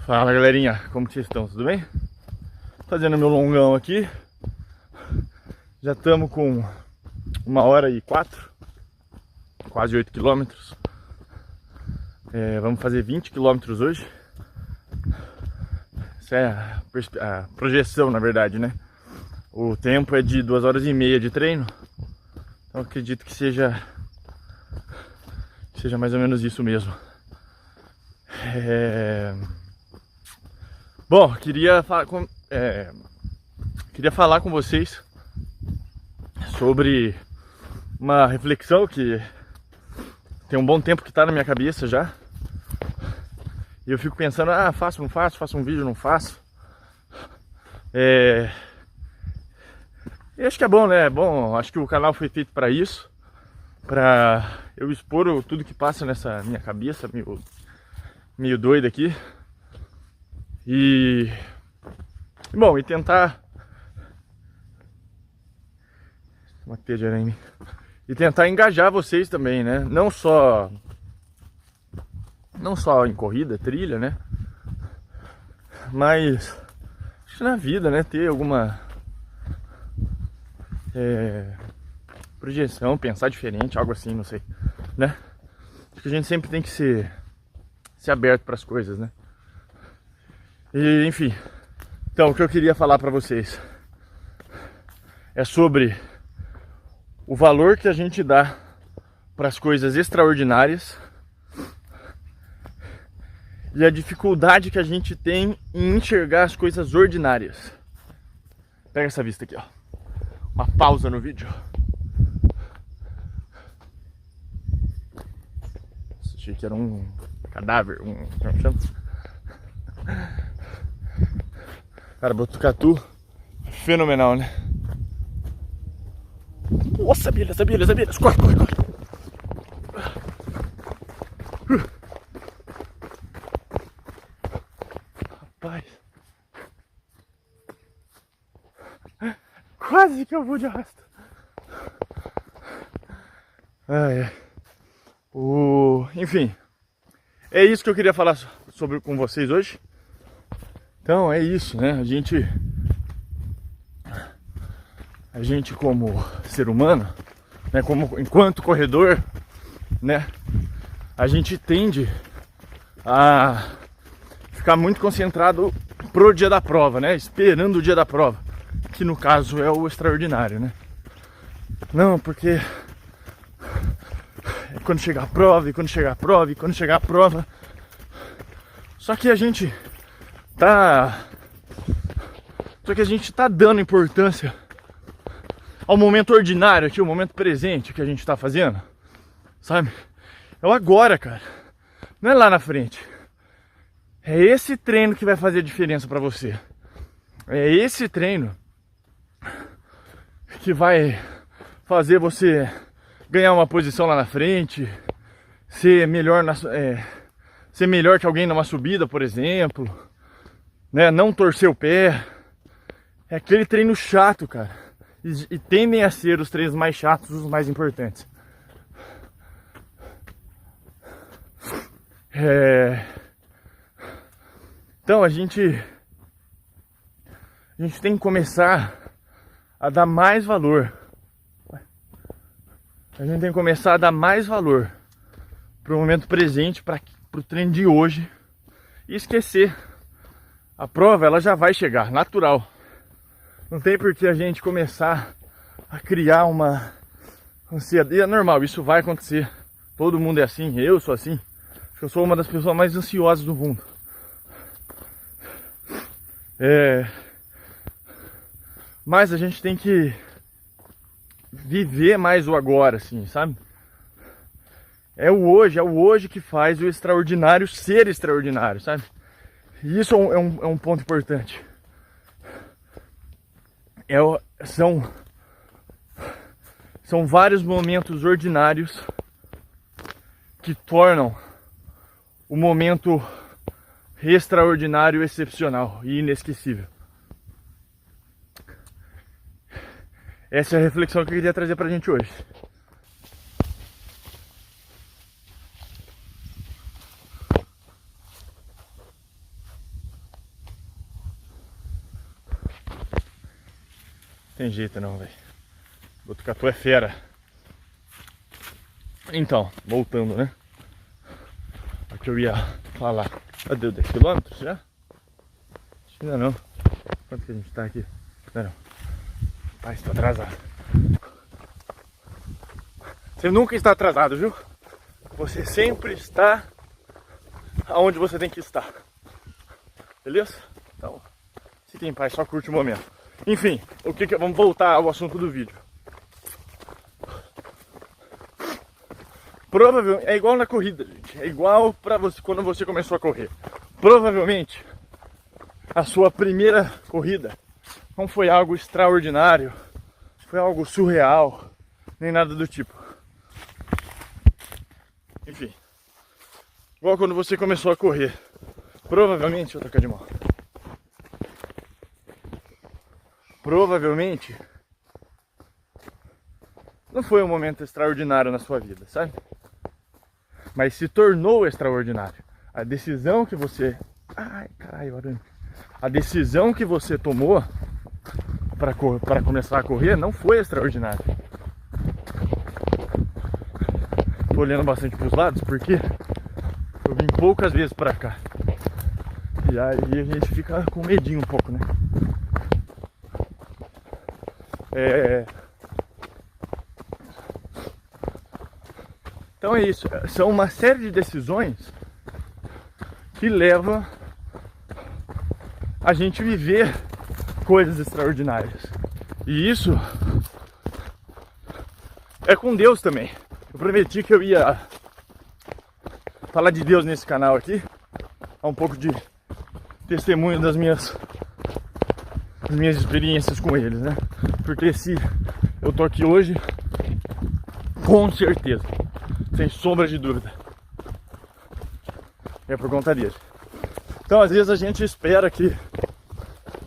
Fala galerinha, como que vocês estão? Tudo bem? Fazendo meu longão aqui. Já estamos com 1h04, quase 8 quilômetros. Vamos fazer 20 quilômetros hoje. Essa é a projeção, na verdade, né? O tempo é de 2h30 de treino. Então acredito que seja mais ou menos isso mesmo. Bom, queria falar com vocês sobre uma reflexão que tem um bom tempo que está na minha cabeça já. E eu fico pensando, faço, não faço, faço um vídeo, não faço. E acho que é bom, né? É bom, acho que o canal foi feito para isso. Para eu expor tudo que passa nessa minha cabeça, meio doido aqui. E tentar... Uma teia de aranha em mim. E tentar engajar vocês também, né? Não só em corrida, trilha, né? Mas acho que na vida, né? Ter alguma projeção, pensar diferente, algo assim, não sei, né? Acho que a gente sempre tem que ser aberto para as coisas, né? E enfim, então o que eu queria falar para vocês é sobre o valor que a gente dá para as coisas extraordinárias e a dificuldade que a gente tem em enxergar as coisas ordinárias. Pega essa vista aqui, ó. Uma pausa no vídeo. Achei que era um cadáver, como chama? Cara, Botucatu, fenomenal, né? Nossa, abelhas, corre, corre, corre. Rapaz, quase que eu vou de arrasto. Enfim, é isso que eu queria falar com vocês hoje. Então é isso, né? A gente como ser humano, né? Enquanto corredor, né? A gente tende a ficar muito concentrado pro dia da prova, né? Esperando o dia da prova, que no caso é o extraordinário, né? Não, porque é quando chegar a prova, e quando chegar a prova, e quando chegar a prova. Só que a gente tá dando importância ao momento ordinário aqui, o momento presente que a gente tá fazendo, sabe? É o agora, cara. Não é lá na frente. É esse treino que vai fazer a diferença pra você. É esse treino que vai fazer você ganhar uma posição lá na frente, ser melhor que alguém numa subida, por exemplo, né? Não torcer o pé. É aquele treino chato, cara. E tendem a ser os treinos mais chatos, os mais importantes. Então a gente tem que começar a dar mais valor. A gente tem que começar a dar mais valor pro momento presente, pro treino de hoje. E esquecer. A prova, ela já vai chegar, natural. Não tem por que a gente começar a criar uma ansiedade. É normal, isso vai acontecer. Todo mundo é assim, eu sou assim. Acho que eu sou uma das pessoas mais ansiosas do mundo. Mas a gente tem que viver mais o agora, assim, sabe? É o hoje que faz o extraordinário ser extraordinário, sabe? E isso é um ponto importante. São vários momentos ordinários que tornam o momento extraordinário, excepcional e inesquecível. Essa é a reflexão que eu queria trazer pra gente hoje. Tem jeito não, velho. Botucatu é fera. Então, voltando, né? O que eu ia falar. Deu 10 km já? Acho que ainda não. Quanto que a gente tá aqui? Não. Pai, estou atrasado. Você nunca está atrasado, viu? Você sempre está aonde você tem que estar. Beleza? Então, se tem paz, só curte o momento. Enfim, vamos voltar ao assunto do vídeo. Provavelmente, é igual na corrida, gente. É igual pra você quando você começou a correr. Provavelmente, a sua primeira corrida não foi algo extraordinário, foi algo surreal, nem nada do tipo. Enfim, igual quando você começou a correr. Provavelmente, eu vou tocar de mão. Provavelmente, não foi um momento extraordinário na sua vida, sabe? Mas se tornou extraordinário. A decisão que você... Ai, caralho, barulho. A decisão que você tomou para começar a correr não foi extraordinária. Tô olhando bastante pros lados porque eu vim poucas vezes pra cá. E aí a gente fica com medinho um pouco, né? Então é isso. São uma série de decisões que levam a gente viver coisas extraordinárias. E isso é com Deus também. Eu prometi que eu ia falar de Deus nesse canal aqui. É um pouco de testemunho das minhas experiências com eles, né? Porque se eu tô aqui hoje, com certeza, sem sombra de dúvida, é por conta dele. Então às vezes a gente espera que,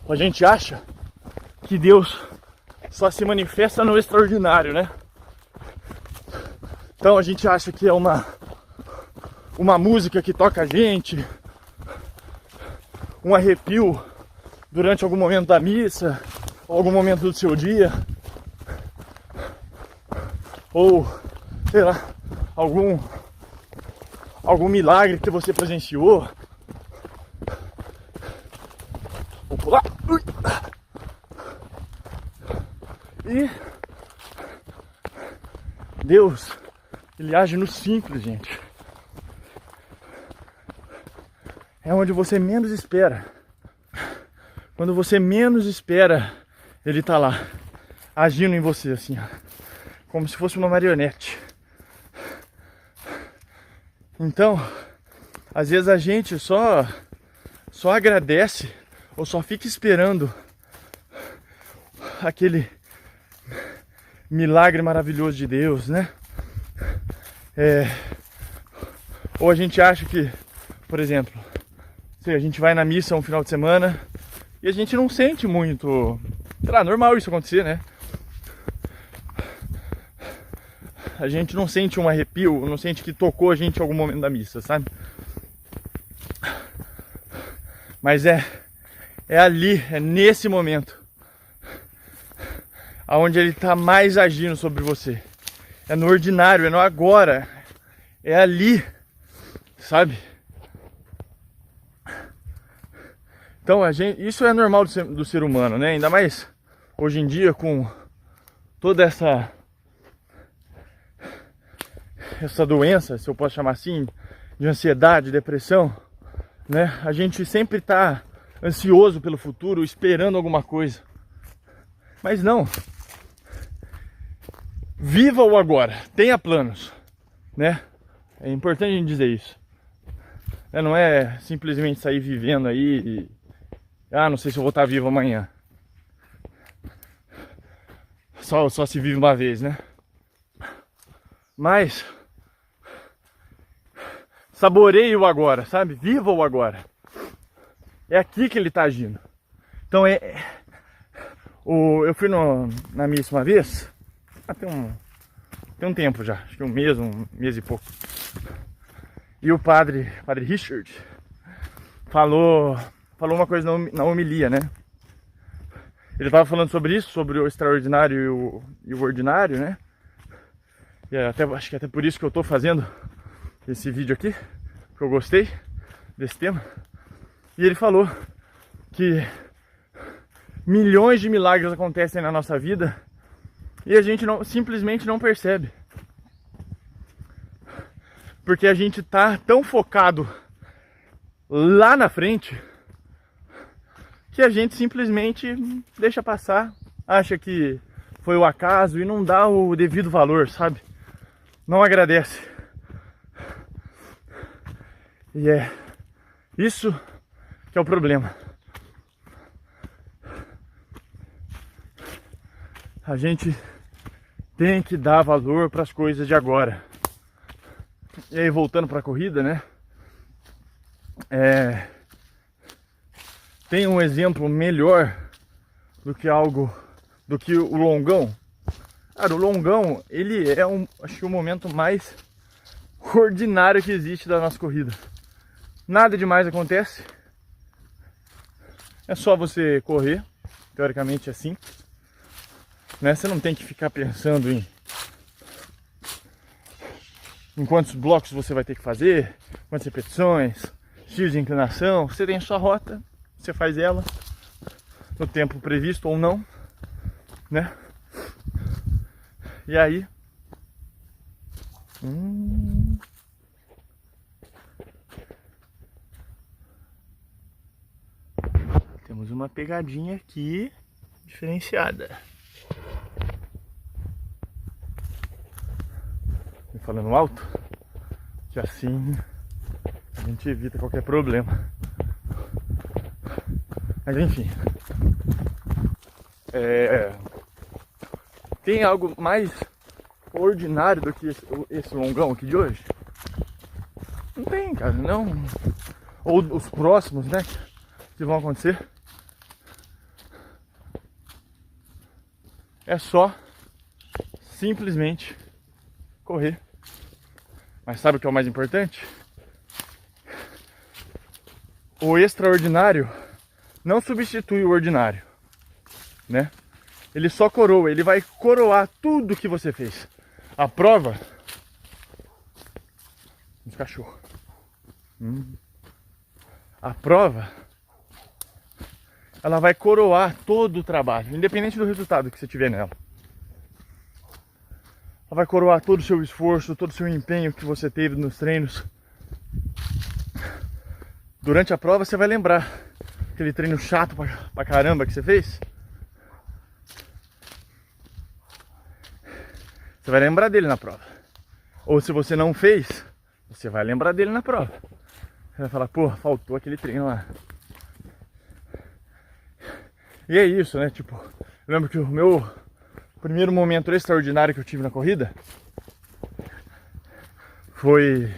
a gente acha que Deus só se manifesta no extraordinário, né? Então a gente acha que é uma música que toca a gente, um arrepio durante algum momento da missa, ou algum momento do seu dia, ou, sei lá, algum milagre que você presenciou. Vou pular. Ui. E Deus, Ele age no simples, gente. É onde você menos espera. Quando você menos espera, Ele tá lá, agindo em você, assim, ó, como se fosse uma marionete. Então, às vezes a gente só agradece ou só fica esperando aquele milagre maravilhoso de Deus, né? Ou a gente acha que, por exemplo, se a gente vai na missa um final de semana e a gente não sente muito, sei lá, normal isso acontecer, né? A gente não sente um arrepio, não sente que tocou a gente em algum momento da missa, sabe? Mas é ali, é nesse momento aonde Ele está mais agindo sobre você. É no ordinário, é no agora, é ali, sabe? Então isso é normal do ser humano, né? Ainda mais hoje em dia com toda essa doença, se eu posso chamar assim, de ansiedade, depressão, né? A gente sempre está ansioso pelo futuro, esperando alguma coisa. Mas não. Viva o agora, tenha planos, né? É importante a gente dizer isso. Não é simplesmente sair vivendo aí e... não sei se eu vou estar vivo amanhã. Só se vive uma vez, né? Mas saboreie o agora, sabe? Viva o agora. É aqui que Ele está agindo. Então eu fui na missa uma vez, tem um tempo já, acho que um mês e pouco. E o padre Richard falou uma coisa na homilia, né? Ele tava falando sobre isso, sobre o extraordinário e o ordinário, né? E acho que até por isso que eu tô fazendo esse vídeo aqui, que eu gostei desse tema. E ele falou que milhões de milagres acontecem na nossa vida e a gente simplesmente não percebe. Porque a gente tá tão focado lá na frente que a gente simplesmente deixa passar, acha que foi o acaso e não dá o devido valor, sabe? Não agradece. E é isso que é o problema. A gente tem que dar valor para as coisas de agora. E aí, voltando para a corrida, né? Tem um exemplo melhor do que o longão. Cara, o longão, ele é acho que o momento mais ordinário que existe da nossa corrida. Nada demais acontece. É só você correr, teoricamente é simples, né? Você não tem que ficar pensando em quantos blocos você vai ter que fazer, quantas repetições, X de inclinação. Você tem a sua rota, você faz ela no tempo previsto ou não, né? E aí temos uma pegadinha aqui diferenciada. Falando alto, que assim a gente evita qualquer problema. Mas enfim, tem algo mais ordinário do que esse longão aqui de hoje? Não tem, cara, não. Ou os próximos, né, que vão acontecer. É só simplesmente correr. Mas sabe o que é o mais importante? O extraordinário não substitui o ordinário, né? Ele só coroa, ele vai coroar tudo que você fez. A prova... Os cachorros. A prova, ela vai coroar todo o trabalho, independente do resultado que você tiver nela. Ela vai coroar todo o seu esforço, todo o seu empenho que você teve nos treinos. Durante a prova você vai lembrar aquele treino chato pra caramba que você fez. Você vai lembrar dele na prova. Ou se você não fez, você vai lembrar dele na prova. Você vai falar, pô, faltou aquele treino lá. E é isso, né? Tipo, eu lembro que o meu primeiro momento extraordinário que eu tive na corrida foi...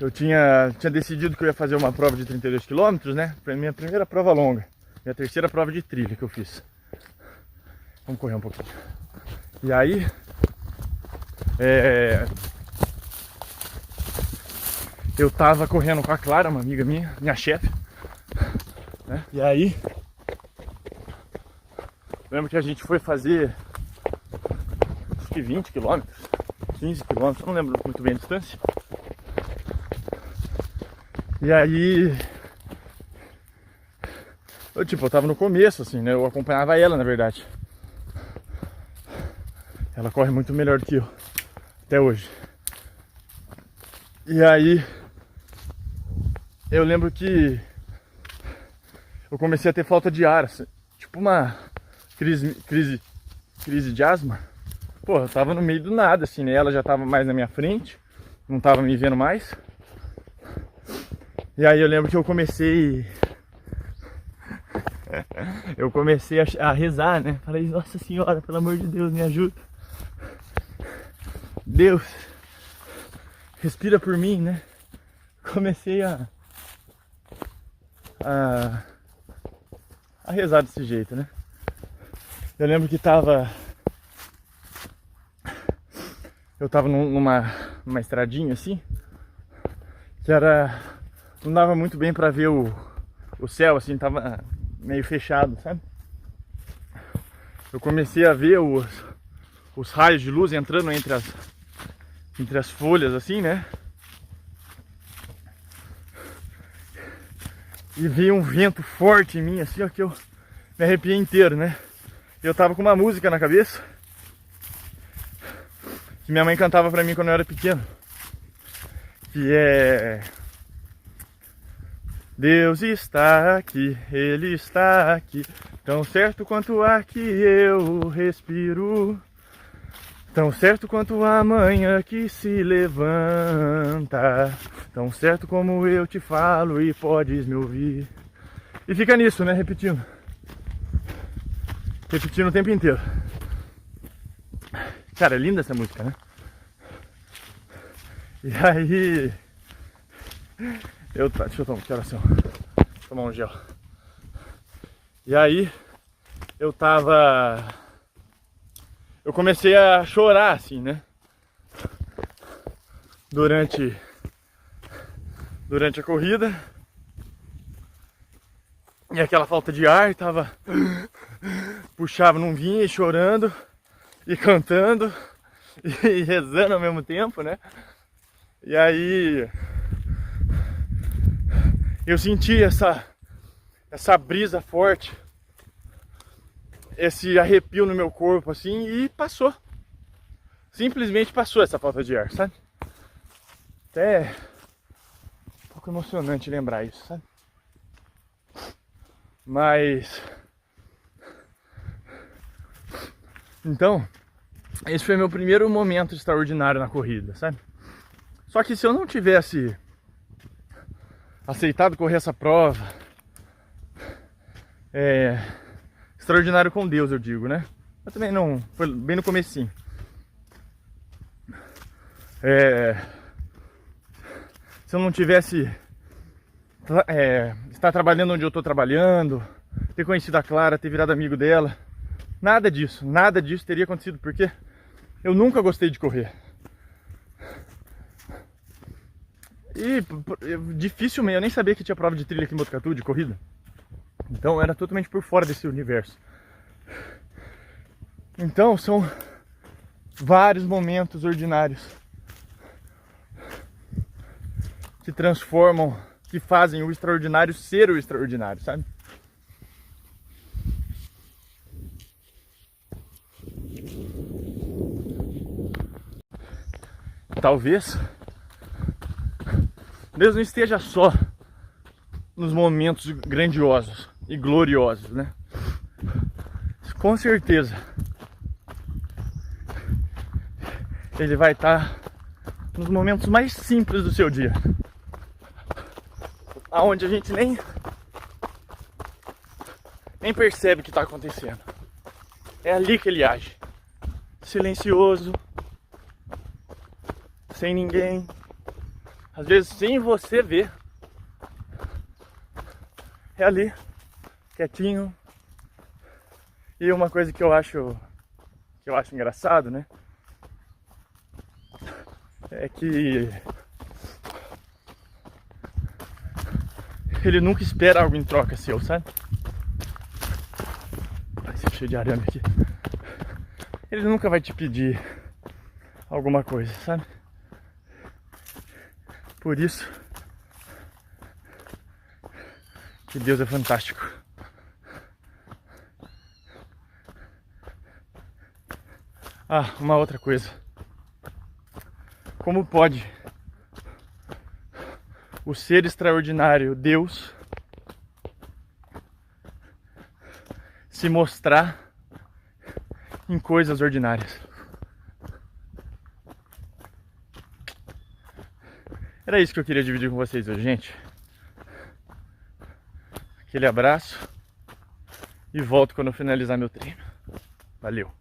Eu tinha decidido que eu ia fazer uma prova de 32 km, né? Foi a minha primeira prova longa. Minha terceira prova de trilha que eu fiz. Vamos correr um pouquinho. E aí... eu tava correndo com a Clara, uma amiga minha chefe, né? E aí... Lembro que a gente foi fazer... acho que 20 km, 15 km, eu não lembro muito bem a distância. E aí... eu tava no começo, assim, né? Eu acompanhava ela, na verdade. Ela corre muito melhor do que eu, até hoje. E aí... eu lembro que... eu comecei a ter falta de ar, assim, tipo uma crise de asma. Pô, eu tava no meio do nada, assim, né? Ela já tava mais na minha frente, não tava me vendo mais. E aí eu lembro que eu comecei a rezar, né? Falei, Nossa Senhora, pelo amor de Deus, me ajuda. Deus, respira por mim, né? Comecei a rezar desse jeito, né? Eu lembro que eu tava numa estradinha assim, que não dava muito bem pra ver o céu, assim, tava meio fechado, sabe? eu comecei a ver os raios de luz entrando entre as folhas, assim, né? E veio um vento forte em mim, assim, ó, que eu me arrepiei inteiro, né? Eu tava com uma música na cabeça que minha mãe cantava pra mim quando eu era pequeno, que é: Deus está aqui, Ele está aqui, tão certo quanto o ar que eu respiro, tão certo quanto a manhã que se levanta, tão certo como eu te falo e podes me ouvir. E fica nisso, né? Repetindo o tempo inteiro. Cara, é linda essa música, né? E aí... Deixa eu tomar, que oração. Tomar um gel. E aí... Eu comecei a chorar, assim, né? Durante a corrida. E aquela falta de ar, puxava, não vinha, chorando e cantando e rezando ao mesmo tempo, né? E aí eu senti essa brisa forte, esse arrepio no meu corpo, assim, e passou. Simplesmente passou essa falta de ar, sabe? Até um pouco emocionante lembrar isso, sabe? Mas... Então, esse foi meu primeiro momento extraordinário na corrida, sabe? Só que se eu não tivesse aceitado correr essa prova, extraordinário com Deus, eu digo, né? Eu também não, foi bem no comecinho. Se eu não tivesse estar trabalhando onde eu estou trabalhando, ter conhecido a Clara, ter virado amigo dela, nada disso teria acontecido, porque eu nunca gostei de correr. E dificilmente, eu nem sabia que tinha prova de trilha aqui em Botucatu, de corrida. Então era totalmente por fora desse universo. Então são vários momentos ordinários que transformam, que fazem o extraordinário ser o extraordinário, sabe? Talvez Deus não esteja só nos momentos grandiosos e gloriosos, né? Com certeza Ele vai estar nos momentos mais simples do seu dia, aonde a gente nem percebe o que está acontecendo. É ali que Ele age, silencioso, sem ninguém, às vezes sem você ver. É ali, quietinho. E uma coisa que eu acho engraçado, né? É que Ele nunca espera algo em troca seu, sabe? Vai ser cheio de arame aqui. Ele nunca vai te pedir alguma coisa, sabe? Por isso que Deus é fantástico. Ah, uma outra coisa. Como pode o ser extraordinário, Deus, se mostrar em coisas ordinárias? Era isso que eu queria dividir com vocês hoje, gente. Aquele abraço e volto quando eu finalizar meu treino. Valeu!